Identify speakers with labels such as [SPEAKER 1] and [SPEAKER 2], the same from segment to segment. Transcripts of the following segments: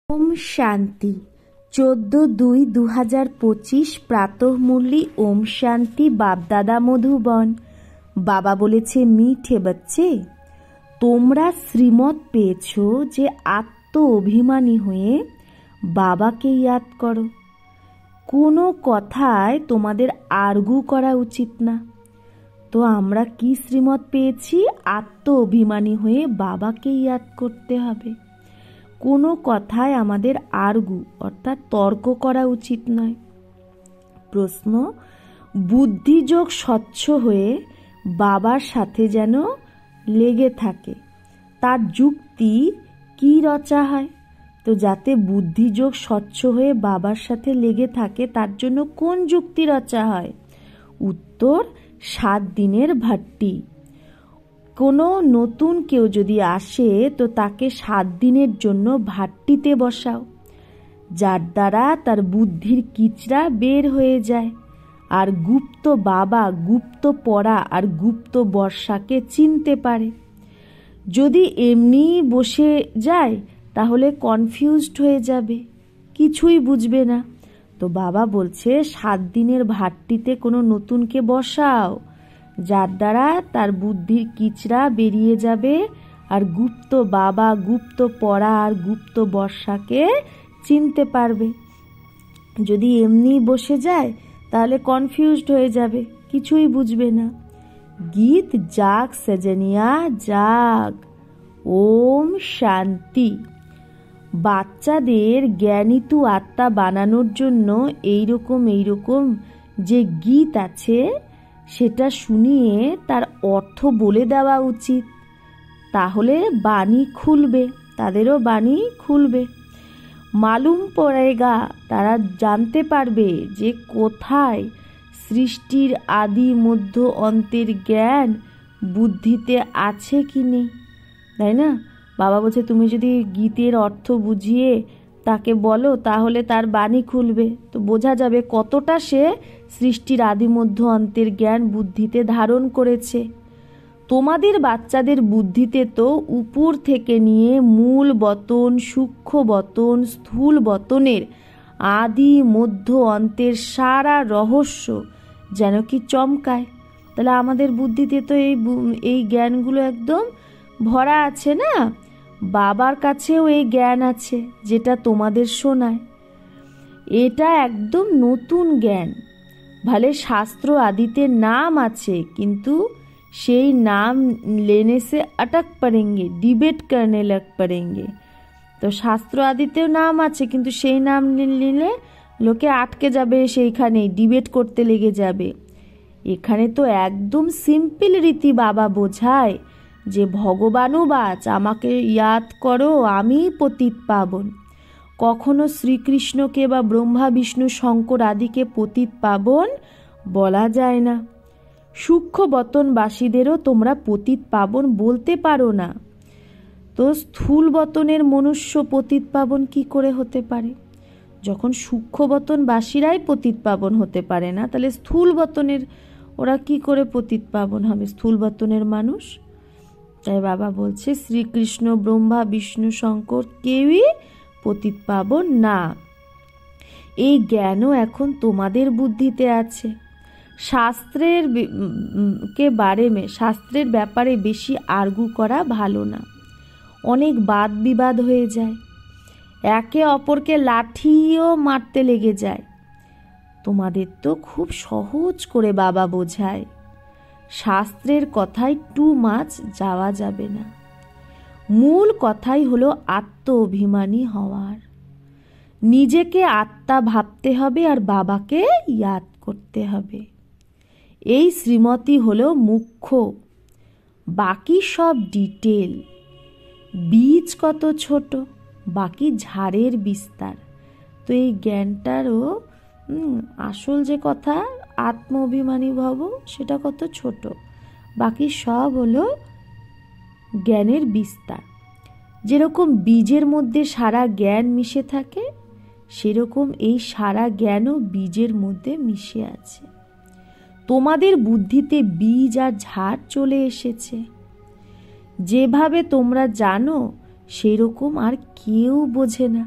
[SPEAKER 1] ওম শান্তি 14/2/2025 প্রাতঃমুরলি। ওম শান্তি। বাপদাদা মধুবন। বাবা বলেছে, মিঠে বাচ্চে, তোমরা শ্রীমত পেয়েছ যে আত্ম অভিমানী হয়ে বাবাকে ইয়াদ করো। কোনো কথায় তোমাদের আর্গু করা উচিত না। তো আমরা কি শ্রীমত পেয়েছি? আত্ম অভিমানী হয়ে বাবাকে ইয়াদ করতে হবে। কোনো কথায় আমাদের আর্গু অর্থাৎ তর্ক করা উচিত নয়। প্রশ্ন, বুদ্ধিযোগ স্বচ্ছ হয়ে বাবার সাথে যেন লেগে থাকে, তার যুক্তি কি রচা হয়? তো যাতে বুদ্ধিযোগ স্বচ্ছ হয়ে বাবার সাথে লেগে থাকে তার জন্য কোন যুক্তি রচা হয়? উত্তর, 7 দিনের ভাট্টি। কোনো নতুন কেউ যদি আসে তো তাকে 7 দিনের জন্য ভাট্টিতে বসাও, যার দ্বারা তার বুদ্ধির কিচড়া বের হয়ে যায় আর গুপ্ত বাবা, গুপ্ত পড়া আর গুপ্ত বর্ষাকে চিনতে পারে। যদি এমনি বসে যায় তাহলে কনফিউজড হয়ে যাবে, কিছুই বুঝবে না। তো বাবা বলছে 7 দিনের ভাট্টিতে কোনো নতুনকে বসাও, যার দ্বারা তার বুদ্ধির কিচড়া বেরিয়ে যাবে আর গুপ্ত বাবা, গুপ্ত পড়া আর গুপ্ত বর্ষাকে চিনতে পারবে। যদি এমনি বসে যায় তাহলে কনফিউজড হয়ে যাবে, কিছুই বুঝবে না। গীত জাগ সজনিয়া জাগ। ওম শান্তি। বাচ্চাদের জ্ঞানীতু আত্মা বানানোর জন্য এইরকম যে গীত আছে সেটা শুনিয়ে তার অর্থ বলে দেওয়া উচিত, তাহলে বাণী খুলবে, তাদেরও বাণী খুলবে। মালুম পড়েগা, তারা জানতে পারবে যে কোথায় সৃষ্টির আদি মধ্য অন্তের জ্ঞান বুদ্ধিতে আছে কি নেই, তাই না? বাবা বলছে তুমি যদি গীতের অর্থ বুঝিয়ে তাকে বলো তাহলে তার বাণী খুলবে, তো বোঝা যাবে কতটা সে সৃষ্টির আদি মধ্য অন্তের জ্ঞান বুদ্ধিতে ধারণ করেছে। তোমাদের বাচ্চাদের বুদ্ধিতে তো উপর থেকে নিয়ে মূল বতন, সূক্ষ্ম বতন, স্থূল বতনের আদি মধ্য অন্তের সারা রহস্য যেন কি চমকায়। তাহলে আমাদের বুদ্ধিতে তো এই জ্ঞানগুলো একদম ভরা আছে না? বাবার কাছেও এই জ্ঞান আছে যেটা তোমাদের শোনায়। এটা একদম নতুন জ্ঞান। ভালে শাস্ত্র আদিতে নাম আছে, কিন্তু সেই নাম লেনে সে अटक पड़ेंगे, ডিবেট करने लग पड़ेंगे। তো শাস্ত্র আদিতেও নাম আছে, কিন্তু সেই নাম নিলে লোকে আটকে যাবে, সেইখানেই ডিবেট করতে লেগে যাবে। এখানে তো একদম সিম্পল রীতি বাবা বোঝায় যে ভগবানুবাচ, আমাকে ইয়াদ করো, আমি পতিত পাবন। কখনো শ্রীকৃষ্ণকে বা ব্রহ্মা বিষ্ণু শঙ্কর আদিকে পতিত পাবন বলা যায় না। সূক্ষ্ম বতনবাসীদেরও তোমরা পতিত পাবন বলতে পারো না। তো স্থূল বতনের মনুষ্য পতিত পাবন কি করে হতে পারে? যখন সূক্ষ্ম বতনবাসীরাই পতিত পাবন হতে পারে না, তাহলে স্থূল বতনের ওরা কি করে পতিত পাবন হবে, স্থূল বতনের মানুষ? তাই বাবা বলছে শ্রীকৃষ্ণ, ব্রহ্মা বিষ্ণু শঙ্কর কেউই পতিত পাবন না। এই জ্ঞানও এখন তোমাদের বুদ্ধিতে আছে। শাস্ত্রের ব্যাপারে বেশি আর্গু করা ভালো না, অনেক বাদ বিবাদ হয়ে যায়, একে অপরকে লাঠিও মারতে লেগে যায়। তোমাদের তো খুব সহজ করে বাবা বোঝায়, শাস্ত্রের কথায় টু মাচ যাওয়া যাবে না। মূল কথাই হলো আত্ম অভিমানী হওয়ার, নিজেকে আত্মা ভাবতে হবে আর বাবাকে ইয়াদ করতে হবে। এই শ্রীমতই হলো মুখ্য, বাকি সব ডিটেল। বীজ কত ছোট, বাকি ঝাড়ের বিস্তার। তো এই জ্ঞানটারও আসল যে কথা আত্ম অভিমানী ভব, সেটা কত ছোট, বাকি সব হলো জ্ঞানের বিস্তার। যেরকম বীজের মধ্যে সারা জ্ঞান মিশে থাকে, সেরকম এই সারা জ্ঞানও বীজের মধ্যে মিশে আছে। তোমাদের বুদ্ধিতে বীজ আর ঝাড় চলে এসেছে। যেভাবে তোমরা জানো সেরকম আর কেউ বোঝে না।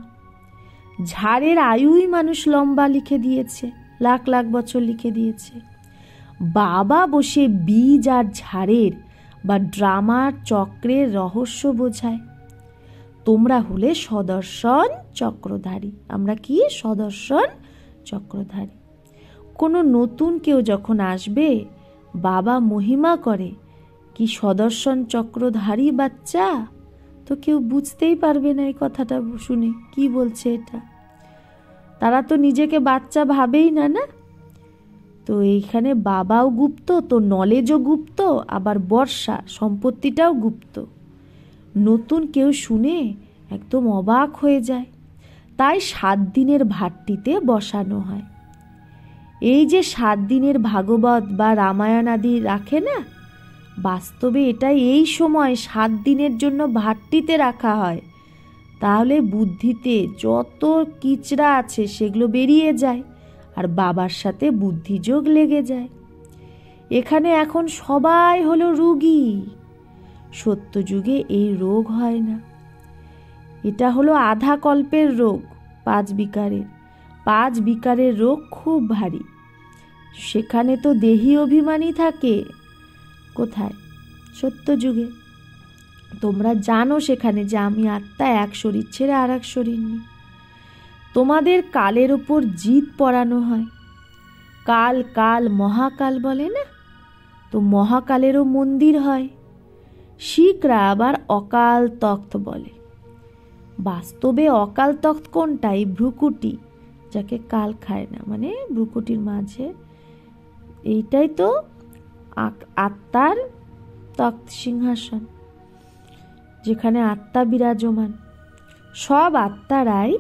[SPEAKER 1] ঝাড়ের আয়ুই মানুষ লম্বা লিখে দিয়েছে, লাখ লাখ বছর লিখে দিয়েছে। বাবা বসে বীজ আর ঝাড়ের বা ড্রামার চক্রের রহস্য বোঝায়। তোমরা হলে সদর্শন চক্রধারী। আমরা কি? সদর্শন চক্রধারী। কোনো নতুন কেউ যখন আসবে, বাবা মহিমা করে কি সদর্শন চক্রধারী বাচ্চা, তো কেউ বুঝতেই পারবে না এই কথাটা শুনে কি বলছে এটা। তারা তো নিজেকে বাচ্চা ভাবেই না, না? তো এইখানে বাবাও গুপ্ত, তো নলেজও গুপ্ত, আবার বর্ষা সম্পত্তিটাও গুপ্ত। নতুন কেউ শুনে একদম অবাক হয়ে যায়। তাই 7 দিনের ভাট্টিতে বসানো হয়। এই যে 7 দিনের ভাগবত বা রামায়ণ আদি রাখে না, বাস্তবে এটাই এই সময় 7 দিনের জন্য ভাট্টিতে রাখা হয়। তাহলে বুদ্ধিতে যত কিচড়া আছে সেগুলো বেরিয়ে যায়, আর বাবার সাথে বুদ্ধিযোগ লেগে যায়। এখানে এখন সবাই হলো রোগী। সত্যযুগে এই রোগ হয় না। এটা হলো আধা কল্পের রোগ, 5 বিকারের। 5 বিকারের রোগ খুব ভারী। সেখানে তো দেহি অভিমানী থাকে। কোথায়? সত্যযুগে। তোমরা জানো সেখানে যে আমি আত্মা, এক শরীর ছেড়ে আর এক শরীর নেই। তোমাদের কালের ওপর জিত পড়ানো হয়। কাল কাল মহাকাল বলে না, তো মহাকালেরও মন্দির হয়। শিখরা আবার অকাল তখ্ত বলে। বাস্তবে অকাল তখ্ত কোনটা? এই ভ্রুকুটি, যাকে কাল খায় না, মানে ভ্রুকুটির মাঝে, এইটাই তো আত্মার তখ্ত, সিংহাসন, যেখানে আত্মা বিরাজমান। সব আত্মারাই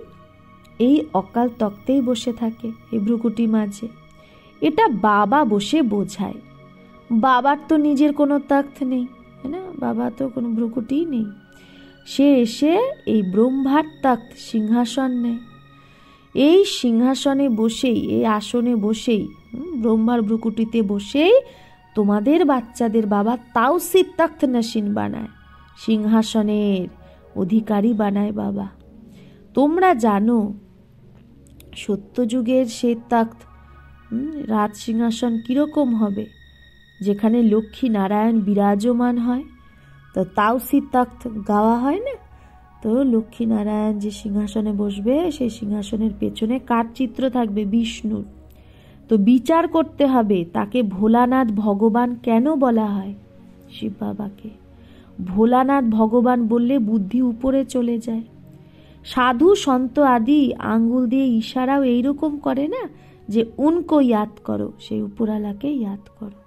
[SPEAKER 1] এই অকাল তক্তেই বসে থাকে, এই ভ্রুকুটি মাঝে। এটা বাবা বসে বোঝায়। বাবার তো নিজের কোনো তখ্ত নেই, তাই না? বাবা তো কোনো ভ্রুকুটিই নেই। সে এসে এই ব্রহ্মার তখ্ত, সিংহাসন নেয়। এই সিংহাসনে বসেই, এই আসনে বসেই, ব্রহ্মার ভ্রুকুটিতে বসেই তোমাদের বাচ্চাদের বাবা তাওসির তখ্ত নসীন বানায়, সিংহাসনের অধিকারী বানায় বাবা। তোমরা জানো সত্যযুগের সে তখ্ত, রাজ সিংহাসন কিরকম হবে, যেখানে লক্ষ্মী নারায়ণ বিরাজমান হয়। তো তাওসির তখ্ত গাওয়া হয় না? তো লক্ষ্মী নারায়ণ যে সিংহাসনে বসবে, সেই সিংহাসনের পেছনে কার চিত্র থাকবে? বিষ্ণুর। তো বিচার করতে হবে তাকে ভোলানাথ ভগবান কেন বলা হয়? শিব বাবাকে ভোলানাথ ভগবান বললে বুদ্ধি উপরে চলে যায়। সাধু সন্ত আদি আঙ্গুল দিয়ে ইশারাও এইরকম করে না, যে উনকো ইয়াদ করো, সেই উপরালাকে ইয়াদ করো।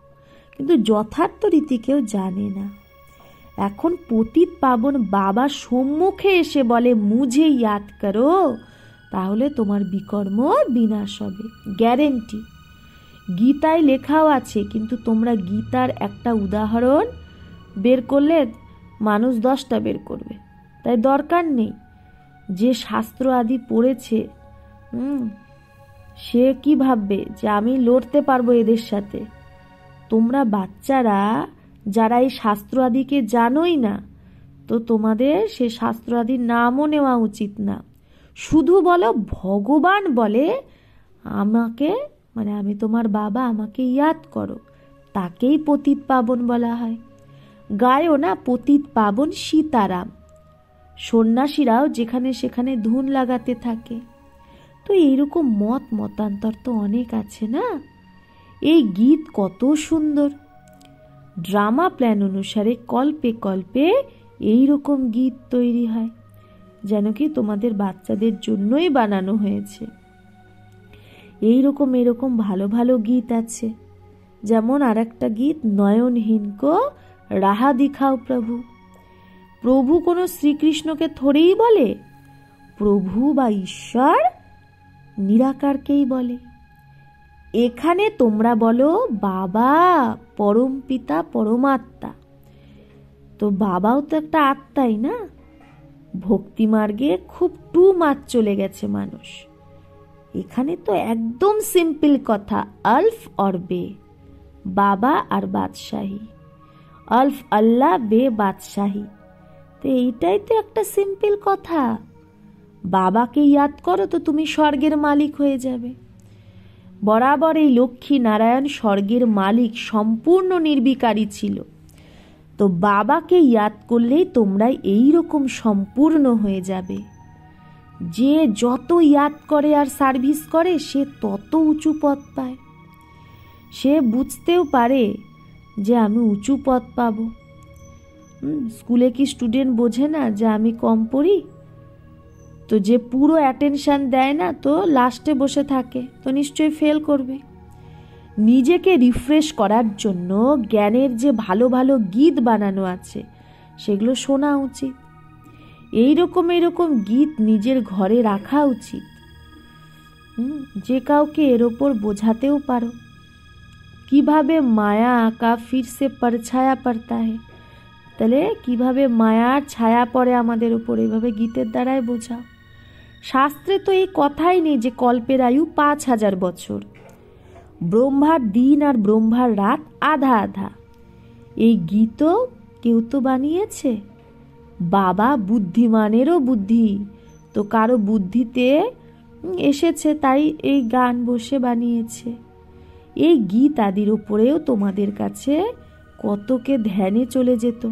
[SPEAKER 1] কিন্তু যথার্থ রীতি কেউ জানে না। এখন পতিত পাবন বাবা সম্মুখে এসে বলে মুঝে ইয়াদ করো, তাহলে তোমার বিকর্ম বিনাশ হবে, গ্যারেন্টি। গীতায় লেখাও আছে, কিন্তু তোমরা গীতার একটা উদাহরণ বের করলে মানুষ 10টা বের করবে, তাই দরকার নেই। যে শাস্ত্র আদি পড়েছে সে কি ভাববে যে আমি লড়তে পারবো এদের সাথে? তোমরা বাচ্চারা যারা এই শাস্ত্র আদিকে জানোই না, তো তোমাদের সে শাস্ত্র আদির নামও নেওয়া উচিত না। শুধু বলো ভগবান বলে আমাকে, মানে আমি তোমার বাবা, আমাকে ইয়াদ করো, তাকেই পতিত পাবন বলা হয়। গায়ও না পতিত পাবন সীতারাম। সন্ন্যাসীরাও যেখানে সেখানে ধুন লাগাতে থাকে। তো এইরকম মতান্তর তো অনেক আছে না? এই গীত কত সুন্দর। ড্রামা প্ল্যান অনুসারে কল্পে কল্পে এইরকম গীত তৈরি হয়, যেন কি তোমাদের বাচ্চাদের জন্যই বানানো হয়েছে। এরকম ভালো ভালো গীত আছে। যেমন আর একটা গীত, নয়নহীনকো রাহা দিখাও প্রভু। প্রভু কোনো শ্রীকৃষ্ণকে থরেই বলে, প্রভু বা ঈশ্বর নিরাকারকেই বলে। এখানে তোমরা বলো বাবা পরম পিতা পরমাত্মা, তো বাবাও তো একটা আত্মাই না? ভক্তি মার্গে খুব টু মাচ চলে গেছে মানুষ। এখানে তো একদম সিম্পল কথা, আলফ আর বে, বাবা আর বাদশাহী। আলফ আল্লাহ, বে বাদশাহী। তো এইটাই তো একটা সিম্পল কথা। বাবাকে ইয়াদ করো তো তুমি স্বর্গের মালিক হয়ে যাবে। বরাবর এই লক্ষ্মী নারায়ণ স্বর্গের মালিক, সম্পূর্ণ নির্বিকারী ছিল। তো বাবাকে ইয়াদ করলেই তোমরা এই রকম সম্পূর্ণ হয়ে যাবে। যে যত ইয়াদ করে আর সার্ভিস করে সে তত উঁচু পদ পায়। সে বুঝতেও পারে যে আমি উঁচু পদ পাব। স্কুলে কি স্টুডেন্ট বোঝে না যে আমি কম পড়ি? তো যে পুরো অ্যাটেনশন দেয় না, তো লাস্টে বসে থাকে, তো নিশ্চয়ই ফেল করবে। নিজেকে রিফ্রেশ করার জন্য জ্ঞানের যে ভালো ভালো গীত বানানো আছে সেগুলো শোনা উচিত। এইরকম গীত নিজের ঘরে রাখা উচিত। যে কাউকে এর ওপর বোঝাতেও পারো কিভাবে মায়া আঁকা ফির সে পরছায়া পড়তা হে, তাহলে কিভাবে মায়ার ছায়া পড়ে আমাদের উপর, এইভাবে গীতের দ্বারাই বোঝাও। শাস্ত্রে তো এই কথাই নেই যে কল্পের আয়ু 5000 বছর, ব্রহ্মার দিন আর ব্রহ্মার রাত আধা আধা। এই গীত কেউ তো বানিয়েছে, বাবা বুদ্ধিমানেরও বুদ্ধি, তো কারো বুদ্ধিতে এসেছে তাই এই গান বসে বানিয়েছে। এই গীত আদির উপরেও তোমাদের কাছে কতকে ধ্যানে চলে যেত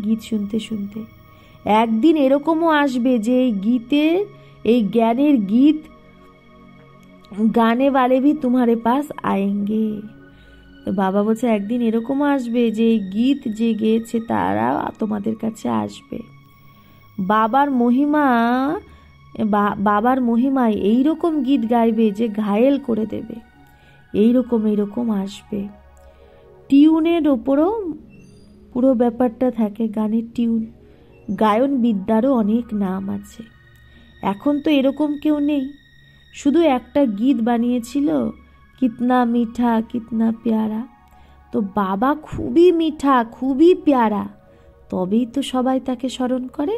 [SPEAKER 1] গীত শুনতে শুনতে। একদিন এরকমও আসবে যে এই গীতের, এই জ্ঞানের গীত গানে वाले भी तुम्हारे पास आएंगे। তো বাবা বলছে একদিন এরকমও আসবে যে এই গীত যে গেয়েছে তারা তোমাদের কাছে আসবে। বাবার মহিমায় এইরকম গীত গাইবে যে ঘায়েল করে দেবে। এইরকম আসবে। টিউনের ওপরও পুরো ব্যাপারটা থাকে, গানের টিউন। গায়ন বিদ্যারও অনেক নাম আছে। এখন তো এরকম কেউ নেই, শুধু একটা গীত বানিয়েছিল, কিতনা মিঠা কিতনা প্যারা। তো বাবা খুবই মিঠা, খুবই প্যারা, তবেই তো সবাই তাকে স্মরণ করে।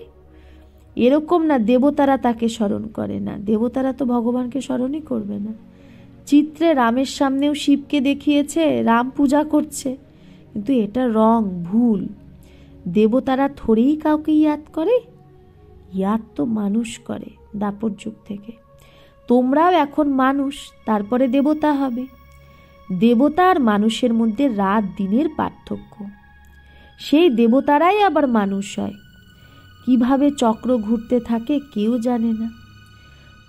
[SPEAKER 1] এরকম না দেবতারা তাকে স্মরণ করে না, দেবতারা তো ভগবানকে স্মরণই করবে না। চিত্রে রামের সামনেও শিবকে দেখিয়েছে, রাম পূজা করছে, কিন্তু এটা রং, ভুল। দেবতারা থোড়েই কাউকে ইয়াদ করে, ইয়াদ তো মানুষ করে দাপর যুগ থেকে। তোমরাও এখন মানুষ, তারপরে দেবতা হবে। দেবতা আর মানুষের মধ্যে রাত দিনের পার্থক্য। সেই দেবতারাই আবার মানুষ হয়। কিভাবে চক্র ঘুরতে থাকে কেউ জানে না।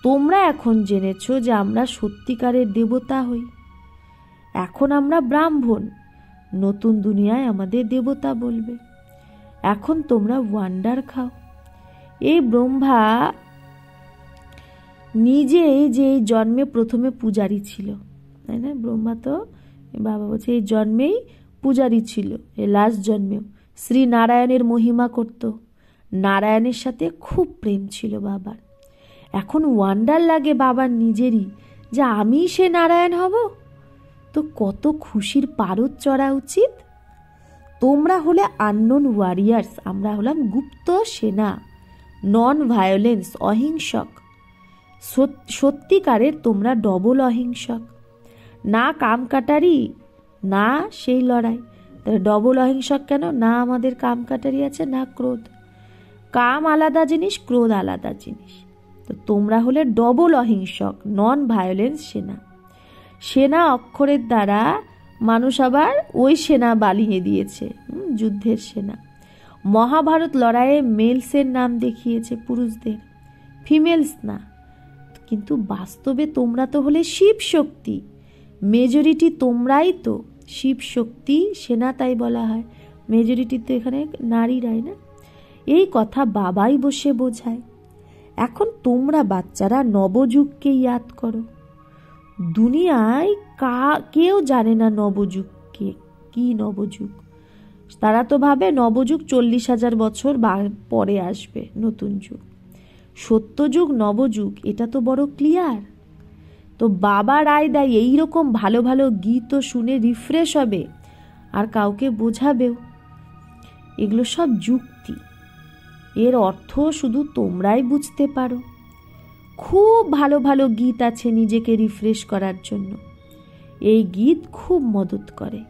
[SPEAKER 1] তোমরা এখন জেনেছ যে আমরা সত্যিকারের দেবতা হই। এখন আমরা ব্রাহ্মণ, নতুন দুনিয়ায় আমাদের দেবতা বলবে। এখন তোমরা ওয়ান্ডার খাও। এই ব্রহ্মা নিজেই যে এই জন্মে প্রথমে পূজারী ছিল, তাই না? ব্রহ্মা তো বাবা বলছে এই জন্মেই পূজারী ছিল, এই লাস্ট জন্মেও শ্রী নারায়ণের মহিমা করত। নারায়ণের সাথে খুব প্রেম ছিল বাবার। এখন ওয়ান্ডার লাগে বাবার নিজেরই যে আমি সে নারায়ণ হব। তো কত খুশির পারদ চড়া উচিত। তোমরা হলে আননোন ওয়ারিয়ার্স, আমরা হলাম গুপ্ত সেনা, নন ভায়োলেন্স, অহিংসক। সত্যিকারের তোমরা ডবল অহিংসক, না কাম কাটারি না সেই লড়াই। তাহলে ডবল অহিংসক কেন? না আমাদের কাম কাটারি আছে, না ক্রোধ। কাম আলাদা জিনিস, ক্রোধ আলাদা জিনিস। তো তোমরা হলে ডবল অহিংসক, নন ভায়োলেন্স সেনা। সেনা অক্ষরের দ্বারা মানুষ আবার ওই সেনা বানিয়ে দিয়েছে, যুদ্ধের সেনা। মহাভারত লড়াইয়ে মেলসের নাম দেখিয়েছে, পুরুষদের, ফিমেলস না। কিন্তু বাস্তবে তোমরা তো হলে শিব শক্তি, মেজরিটি তোমরাই তো শিব শক্তি সেনা, তাই বলা হয়। মেজরিটি তো এখানে নারীরাই না। এই কথা বাবাই বসে বোঝায়। এখন তোমরা বাচ্চারা নবযুগকে ইয়াদ করো। দুনিয়ায় কেউ জানে না নবযুগকে কি। নবযুগ তারা তো ভাবে নবযুগ 40,000 বছর পরে আসবে নতুন যুগ। সত্যযুগ নবযুগ এটা তো বড় ক্লিয়ার। তো বাবা রায় দেয় এইরকম ভালো ভালো গীত শুনে রিফ্রেশ হবে আর কাউকে বোঝাবেও। এগুলো সব যুক্তি, এর অর্থ শুধু তোমরাই বুঝতে পারো। খুব ভালো ভালো গীত আছে নিজেকে রিফ্রেশ করার জন্য। এই গীত খুব মদত করে।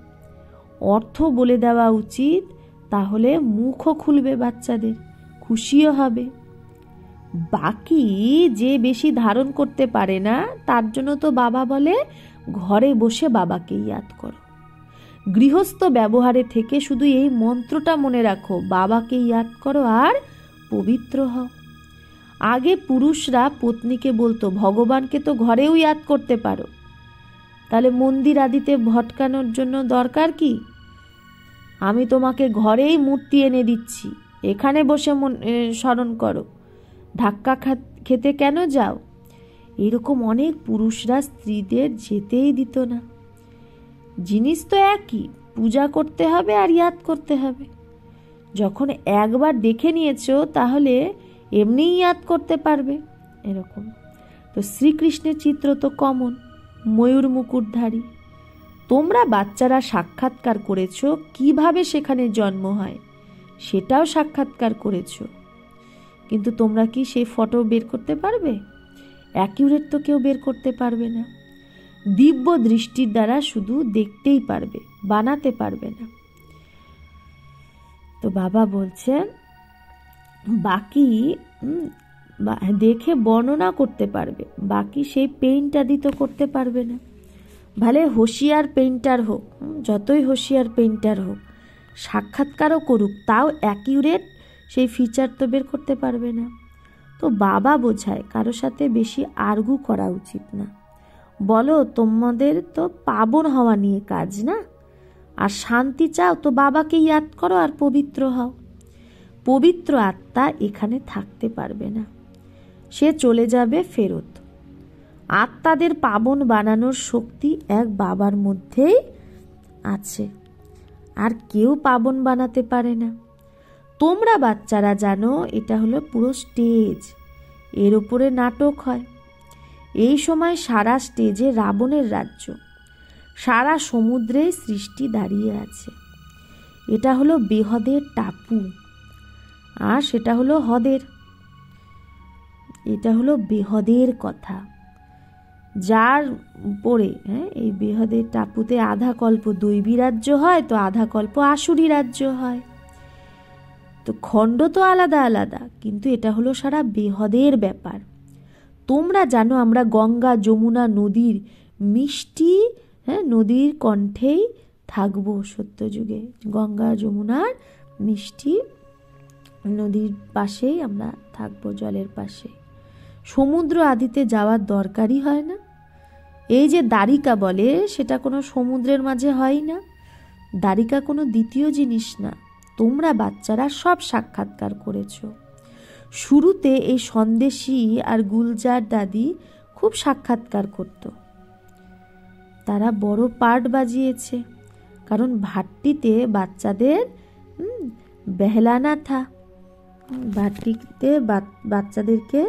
[SPEAKER 1] অর্থ বলে দেওয়া উচিত, তাহলে মুখও খুলবে বাচ্চাদের, খুশিও হবে। বাকি যে বেশি ধারণ করতে পারে না তার জন্য তো বাবা বলে ঘরে বসে বাবাকে ইয়াদ করো। গৃহস্থ ব্যবহারে থেকে শুধু এই মন্ত্রটা মনে রাখো, বাবাকে ইয়াদ করো আর পবিত্র হও। আগে পুরুষরা পত্নীকে বলতো ভগবানকে তো ঘরেও ইয়াদ করতে পারো, তাহলে মন্দির আদিতে ভটকানোর জন্য দরকার কি? আমি তোমাকে ঘরেই মূর্তি এনে দিচ্ছি, এখানে বসে স্মরণ করো, ধাক্কা খেতে কেন যাও? এরকম অনেক পুরুষরা স্ত্রীদের যেতেই দিত না। জিনিস তো একই, পূজা করতে হবে আর ইয়াদ করতে হবে। যখন একবার দেখে নিয়েছো তাহলে এমনিই ইয়াদ করতে পারবে, এরকম। তো শ্রীকৃষ্ণের চিত্র তো কমন, ময়ূর মুকুটধারী। তোমরা বাচ্চারা সাক্ষাৎকার করেছো, কিভাবে সেখানে জন্ম হয় সেটাও সাক্ষাৎকার করেছো, কিন্তু তোমরা কি সেই ফটো বের করতে পারবে? অ্যাকিউরেট তো কেউ বের করতে পারবে না। দিব্য দৃষ্টির দ্বারা শুধু দেখতেই পারবে, বানাতে পারবে না। তো বাবা বলছেন বাকি দেখে বর্ণনা করতে পারবে, বাকি সেই পেইন্ট আদি তো করতে পারবে না। ভালে হোশিয়ার পেইন্টার হোক, যতই হোশিয়ার পেইন্টার হোক, সাক্ষাৎকারও করুক, তাও অ্যাকিউরেট সেই ফিচার তো বের করতে পারবে না। তো বাবা বোঝায় কারোর সাথে বেশি আর্গু করা উচিত না। বলো তোমাদের তো পাবন হওয়া নিয়ে কাজ না, আর শান্তি চাও তো বাবাকে ইয়াদ করো আর পবিত্র হও। পবিত্র আত্মা এখানে থাকতে পারবে না, সে চলে যাবে ফেরত। আত্মাদের পাবন বানানোর শক্তি এক বাবার মধ্যেই আছে, আর কেউ পাবন বানাতে পারে না। তোমরা বাচ্চারা জানো এটা হলো পুরো স্টেজ, এর উপরে নাটক হয়। এই সময় সারা স্টেজে রাবণের রাজ্য, সারা সমুদ্রে সৃষ্টি দাঁড়িয়ে আছে। এটা হলো বেহদের টাপু, আর সেটা হলো হদের। এটা হলো বেহদের কথা, যার উপরে এই বেহদের টাপুতে আধা কল্প দৈবী রাজ্য হয়, তো আধা কল্প আসুরি রাজ্য হয়। তো খণ্ড তো আলাদা আলাদা, কিন্তু এটা হলো সারা বেহদের ব্যাপার। তোমরা জানো আমরা গঙ্গা যমুনা নদীর মিষ্টি নদীর কণ্ঠেই থাকবো সত্যযুগে। গঙ্গা যমুনার মিষ্টি নদীর পাশেই আমরা থাকবো, জলের পাশে। সমুদ্র আদিতে যাওয়ার দরকারই হয় না। এই যে দ্বারিকা বলে, সেটা কোনো সমুদ্রের মাঝে হয় না। দ্বারিকা কোনো দ্বিতীয় জিনিস না। তোমরা বাচ্চারা সব সাক্ষাৎকার করেছো। শুরুতে এই সন্দেশী আর গুলজার দাদি খুব সাক্ষাৎকার করত, তারা বড় পার্ট বাজিয়েছে, কারণ ভাট্টিতে বাচ্চাদের বেহলানা থা। ভাট্টিতে বাচ্চাদেরকে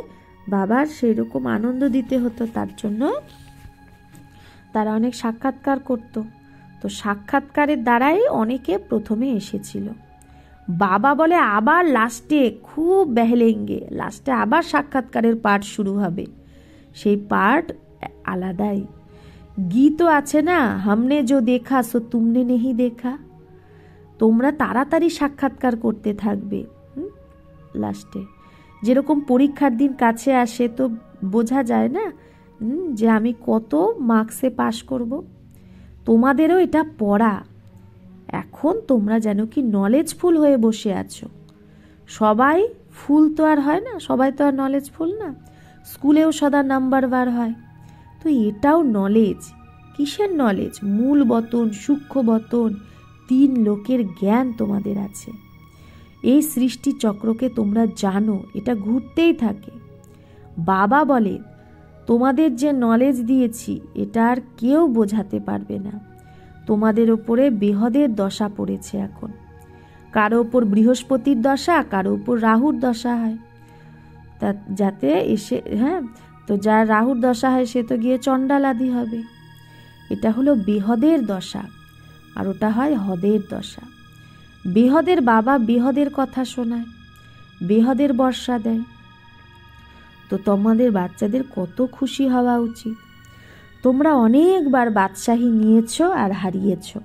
[SPEAKER 1] বাবার সেই রকম আনন্দ দিতে হতো, তার জন্য তারা অনেক সাক্ষাৎকার করত। তো সাক্ষাৎকারের দ্বারাই অনেকে প্রথমে এসেছিল। বাবা বলে আবার লাস্টে খুব বেহলেঙ্গে, লাস্টে আবার সাক্ষাৎকারের পাঠ শুরু হবে। সেই পাঠ আলাদাই। গীতও আছে না, হামনে যো দেখা সো তুমনে নেহি দেখা। তোমরা তাড়াতাড়ি সাক্ষাৎকার করতে থাকবে। লাস্টে যেরকম পরীক্ষার দিন কাছে আসে, তো বোঝা যায় না যে আমি কত মার্কসে পাশ করব। তোমাদেরও এটা পড়া। এখন তোমরা যেন কি নলেজফুল হয়ে বসে আছো। সবাই ফুল তো আর হয় না, সবাই তো আর নলেজফুল না। স্কুলেও সদা নাম্বার বার হয়, তো এটাও নলেজ। কিসের নলেজ? মূল বতন, সূক্ষ্ম বতন, 3 লোকের জ্ঞান তোমাদের আছে। এই সৃষ্টি চক্রকে তোমরা জানো, এটা ঘুরতেই থাকে। বাবা বলে তোমাদের যে নলেজ দিয়েছি এটা আর কেউ বোঝাতে পারবে না। তোমাদের ওপরে বেহদের দশা পড়েছে এখন। কারো ওপর বৃহস্পতির দশা, কারো ওপর রাহুর দশা হয়। তা যাতে এসে তো যার রাহুর দশা হয় সে তো গিয়ে চণ্ডালাদি হবে। এটা হলো বেহদের দশা, আর ওটা হয় হদের দশা। বেহদের বাবা বেহদের কথা শোনায়, বেহদের বর্ষা দেয়। তো তোমাদের বাচ্চাদের কত খুশি হওয়া উচিত। তোমরা অনেকবার বাদশাহী নিয়েছো আর হারিয়েছো।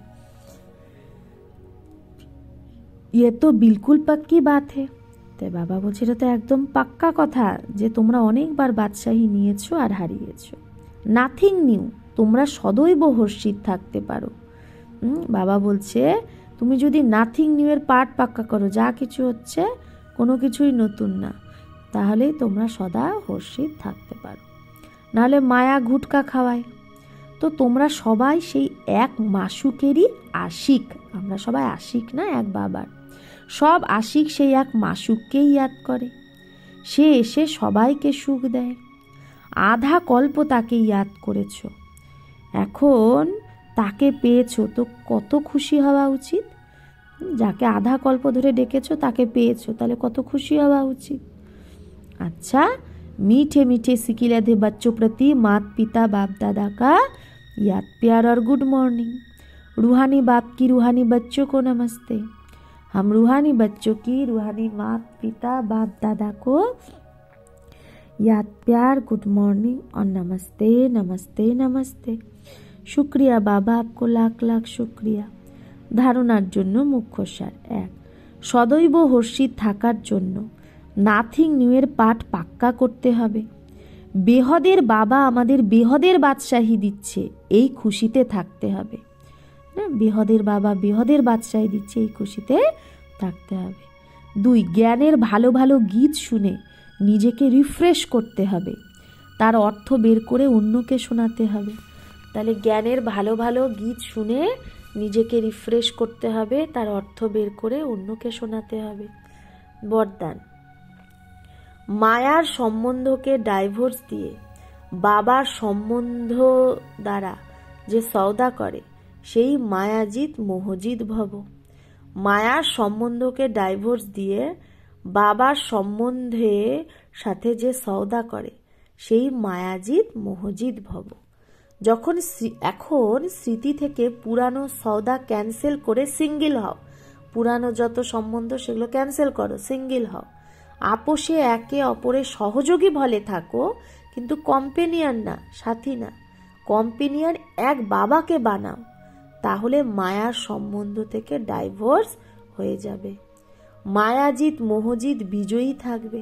[SPEAKER 1] ये तो बिल्कुल पक्की बात है। তাই বাবা বলছে এটা তো একদম পাক্কা কথা যে তোমরা অনেকবার বাদশাহী নিয়েছো আর হারিয়েছো। নাথিং নিউ, তোমরা সদৈব হর্ষিত থাকতে পারো। বাবা বলছে তুমি যদি নাথিং নিউ এর পার্ট পাক্কা করো, যা কিছু হচ্ছে কোনো কিছুই নতুন না, তাহলে তোমরা সদা হর্ষিত থাকতে পারো। নাহলে মায়া ঘুটকা খাওয়ায়। তো তোমরা সবাই সেই এক মাসুকেরই আশিক, আমরা সবাই আশিক না এক বাবার, সব আশিক সেই এক মাসুককেই ইয়াদ করে। সে এসে সবাইকে সুখ দেয়। আধা কল্প তাকে ইয়াদ করেছ, এখন তাকে পেয়েছো তো কত খুশি হওয়া উচিত। যাকে আধা কল্প ধরে ডেকেছো তাকে পেয়েছো, তাহলে কত খুশি হওয়া উচিত। अच्छा, मीठे मीठे सिकिलधे बच्चों प्रति मात पिता बाप दादा का याद प्यार और गुड मॉर्निंग। रूहानी बाप की रूहानी बच्चों को नमस्ते। हम रूहानी बच्चों की रूहानी मात पिता बाप दादा को याद प्यार गुड मॉर्निंग और नमस्ते नमस्ते नमस्ते। शुक्रिया बाबा, आपको लाख लाख शुक्रिया। धारणार जन्य मुख्य सार एक, सदैव हर्षित थाकार जन्य नाथिंग निউ এর পাঠ পাক্কা করতে হবে। বেহদের বাবা আমাদের বেহদের বাদশাহী দিচ্ছে, এই খুশিতে থাকতে হবে না। বেহদের বাবা বেহদের বাদশাহী দিচ্ছে, এই খুশিতে থাকতে হবে। 2, জ্ঞানের ভালো ভালো গীত শুনে নিজেকে রিফ্রেশ করতে হবে, তার অর্থ বের করে অন্যকে শোনাতে হবে। তাহলে জ্ঞানের ভালো ভালো গীত শুনে নিজেকে রিফ্রেশ করতে হবে, তার অর্থ বের করে অন্যকে শোনাতে হবে। বরদান, মায়ার সম্বন্ধকে ডাইভোর্স দিয়ে বাবার সম্বন্ধ দ্বারা যে সওদা করে সেই মায়াজিত মোহজিত ভব। মায়ার সম্বন্ধকে ডাইভোর্স দিয়ে বাবার সম্বন্ধে সাথে যে সওদা করে সেই মায়াজিত মোহজিত ভব। যখন এখন স্মৃতি থেকে পুরানো সওদা ক্যান্সেল করে সিঙ্গেল হও, পুরানো যত সম্বন্ধ সেগুলো ক্যান্সেল করো, সিঙ্গেল হও। আপোষে একে অপরের সহযোগী ভলে থাকো, কিন্তু কম্পেনিয়ন না, সাথী না। কম্পেনিয়ন এক বাবাকে বানাও, তাহলে মায়ার সম্বন্ধ থেকে ডাইভোর্স হয়ে যাবে। মায়াজিত মোহজিত বিজয়ী থাকবে।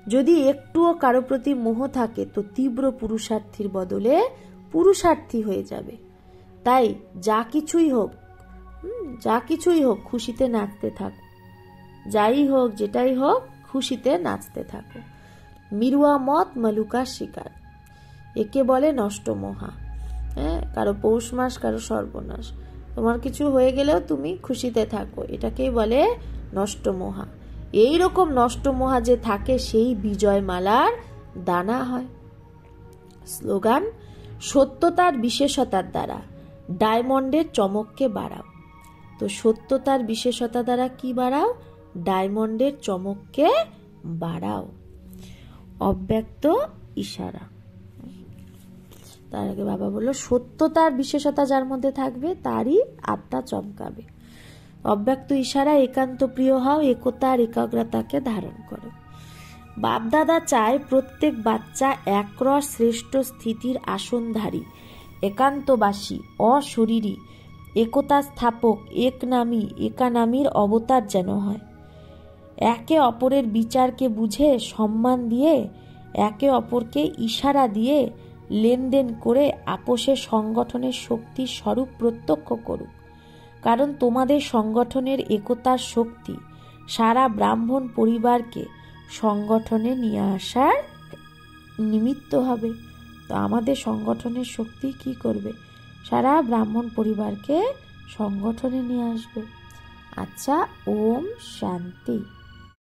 [SPEAKER 1] যদি একটুও কারো প্রতি মোহ থাকে তো তীব্র পুরুষার্থীর বদলে পুরুষার্থী হয়ে যাবে। তাই যা কিছুই হোক খুশিতে নাচতে থাকো, যাই হোক যেটাই হোক খুশিতে নাচতে থাকো। মিরুয়া মত মালুকা শিকার, একে বলে নষ্ট মহা। কারো পৌষ মাস কারো সর্বনাশ, তোমার কিছু হয়ে গেলেও তুমি খুশিতে থাকো, এটাকেই বলে নষ্ট মহা। এই রকম নষ্ট মহা যে থাকে সেই বিজয় মালার দানা হয়। স্লোগান, সত্যতার বিশেষতার দ্বারা ডায়মন্ডের চমককে বাড়াও। তো সত্যতার বিশেষতা দ্বারা কি বাড়াও? ডায়মন্ডের চমককে বাড়াও। অব্যক্ত ইশারা, তার আগে বাবা বলল সত্যতার বিশেষতা যার মধ্যে থাকবে তারই আত্মা চমকাবে। অব্যক্ত ইশারা, একান্ত প্রিয় হও, একতা আর একাগ্রতাকে ধারণ করো। বাপদাদা চায় প্রত্যেক বাচ্চা একরস শ্রেষ্ঠ স্থিতির আসনধারী, একান্তবাসী, অশরীরী, একতা স্থাপক, একানামীর অবতার যেন হয়। একে অপরের বিচারকে বুঝে সম্মান দিয়ে, একে অপরকে ইশারা দিয়ে লেনদেন করে আপোষে সংগঠনের শক্তির স্বরূপ প্রত্যক্ষ করুক। কারণ তোমাদের সংগঠনের একতার শক্তি সারা ব্রাহ্মণ পরিবারকে সংগঠনে নিয়ে আসার নিমিত্ত হবে। তো আমাদের সংগঠনের শক্তি কি করবে? সারা ব্রাহ্মণ পরিবারকে সংগঠনে নিয়ে আসবে। আচ্ছা, ওম শান্তি।